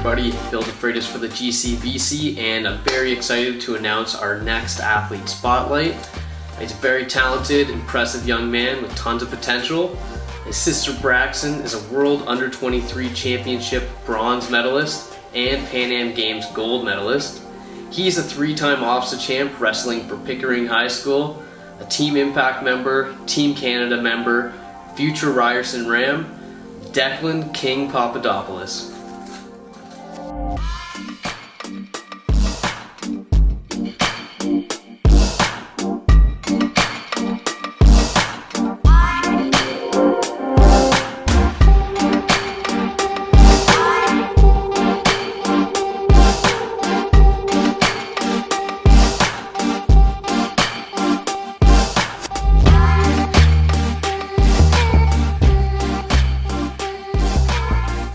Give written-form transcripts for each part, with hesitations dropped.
everybody, Bill DeFreitas for the GCBC, and I'm very excited to announce our next athlete spotlight. He's a very talented, impressive young man with tons of potential. His sister Braxton is a World Under-23 Championship bronze medalist and Pan Am Games gold medalist. He's a 3-time ofsaa champ wrestling for Pickering High School, a Team Impact member, Team Canada member, future Ryerson Ram, Dechlan King Papadopoulos.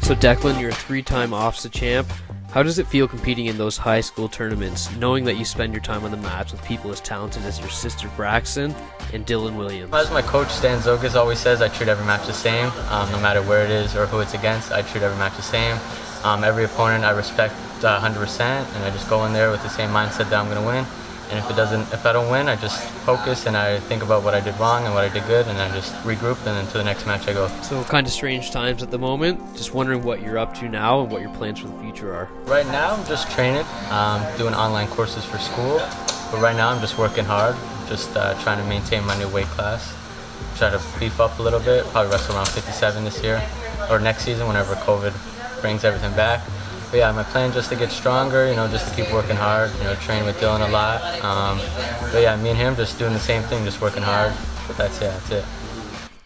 So Declan, you're a 3-time ofsaa champ. How does it feel competing in those high school tournaments, knowing that you spend your time on the mats with people as talented as your sister Braxton and Dylan Williams? As my coach Stan Zogas always says, I treat every match the same. No matter where it is or who it's against, I treat every match the same. Every opponent I respect 100%, and I just go in there with the same mindset that I'm going to win. And if I don't win, I just focus and I think about what I did wrong and what I did good, and I just regroup, and then to the next match I go. So kind of strange times at the moment. Just wondering what you're up to now and what your plans for the future are. Right now I'm just training, doing online courses for school. But right now I'm just working hard, just trying to maintain my new weight class. Try to beef up a little bit, probably wrestle around 57 this year, or next season whenever COVID brings everything back. But yeah, my plan just to get stronger, just to keep working hard, train with Dylan a lot. But yeah, me and him just doing the same thing, just working hard. But that's it.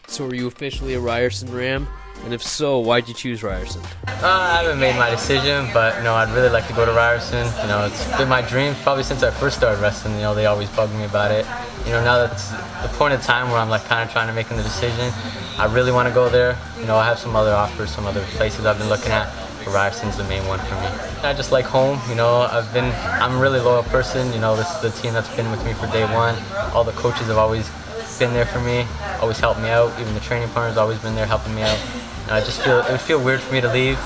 So are you officially a Ryerson Ram? And if so, why'd you choose Ryerson? I haven't made my decision, but I'd really like to go to Ryerson. It's been my dream probably since I first started wrestling. They always bugged me about it. Now that's the point of time where I'm kind of trying to make the decision. I really want to go there. I have some other offers, some other places I've been looking at. Ryerson's the main one for me. I just like home. I'm a really loyal person. This is the team that's been with me for day one. All the coaches have always been there for me, always helped me out. Even the training partners always been there helping me out. And I just feel it would feel weird for me to leave.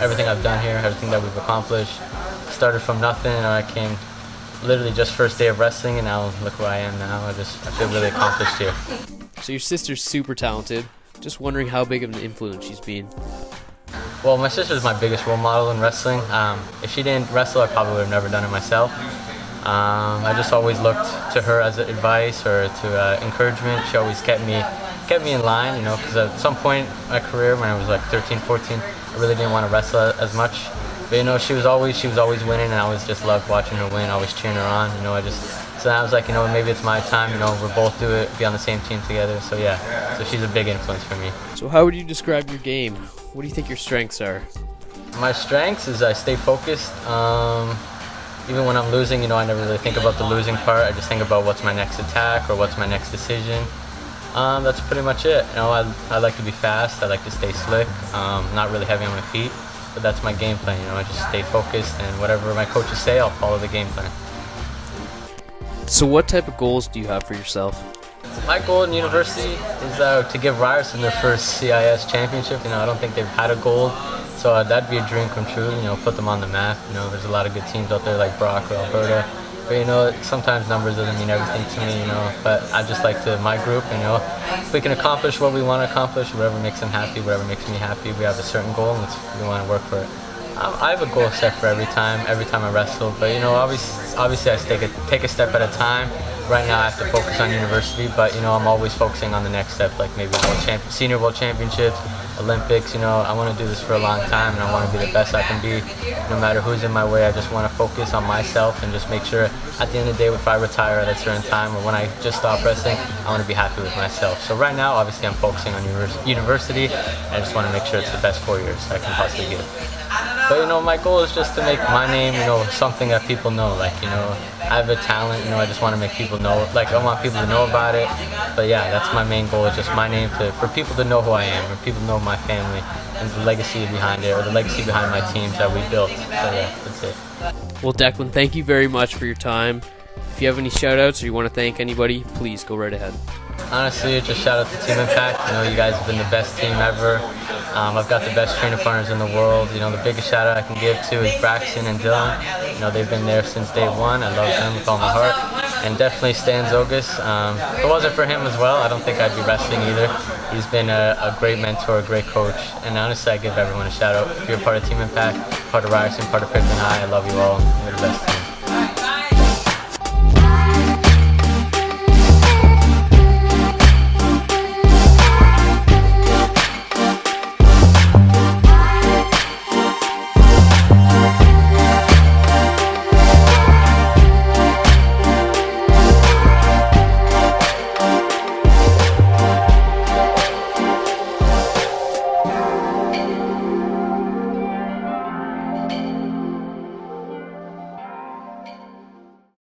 Everything I've done here, everything that we've accomplished. Started from nothing, and I came literally just first day of wrestling, and now look where I am now. I feel really accomplished here. So your sister's super talented. Just wondering how big of an influence she's been. Well, my sister's my biggest role model in wrestling. If she didn't wrestle, I probably would have never done it myself. I just always looked to her as advice or to encouragement. She always kept me in line, because at some point in my career, when I was like 13, 14, I really didn't want to wrestle as much. But she was always winning, and I always just loved watching her win, always cheering her on. So I was like, maybe it's my time. We'll both do it, be on the same team together. So yeah, so she's a big influence for me. So how would you describe your game? What do you think your strengths are? My strengths is I stay focused. Even when I'm losing, I never really think about the losing part. I just think about what's my next attack or what's my next decision. That's pretty much it. I like to be fast. I like to stay slick. Not really heavy on my feet, but that's my game plan. I just stay focused, and whatever my coaches say, I'll follow the game plan. So what type of goals do you have for yourself? My goal in university is to give Ryerson their first CIS championship. I don't think they've had a gold, so that'd be a dream come true. Put them on the map. There's a lot of good teams out there like Brock or Alberta. But sometimes numbers doesn't mean everything to me. But I just like my group. If we can accomplish what we want to accomplish, whatever makes them happy, whatever makes me happy, we have a certain goal, and we want to work for it. I have a goal set for every time I wrestle. But obviously I take a step at a time. Right now I have to focus on university, but I'm always focusing on the next step, like maybe senior world championships, Olympics. I want to do this for a long time, and I want to be the best I can be. No matter who's in my way, I just want to focus on myself and just make sure at the end of the day, if I retire at a certain time or when I just stop wrestling, I want to be happy with myself. So right now, obviously I'm focusing on university. I just want to make sure it's the best 4 years I can possibly give. But my goal is just to make my name, something that people know. I have a talent, I just want to make people know. I want people to know about it. But yeah, that's my main goal, is just my name for people to know who I am, for people to know my family and the legacy behind it, or the legacy behind my teams that we built. So yeah, that's it. Well, Declan, thank you very much for your time. If you have any shout outs or you want to thank anybody, please go right ahead. Honestly, just shout out to Team Impact. You guys have been the best team ever. I've got the best training partners in the world. The biggest shout out I can give to is Braxton and Dylan. They've been there since day one. I love them with all my heart. And definitely Stan Zogus. If it wasn't for him as well, I don't think I'd be wrestling either. He's been a great mentor, a great coach. And honestly, I give everyone a shout out. If you're part of Team Impact, part of Ryerson, part of Pickton High, I love you all. You're the best team.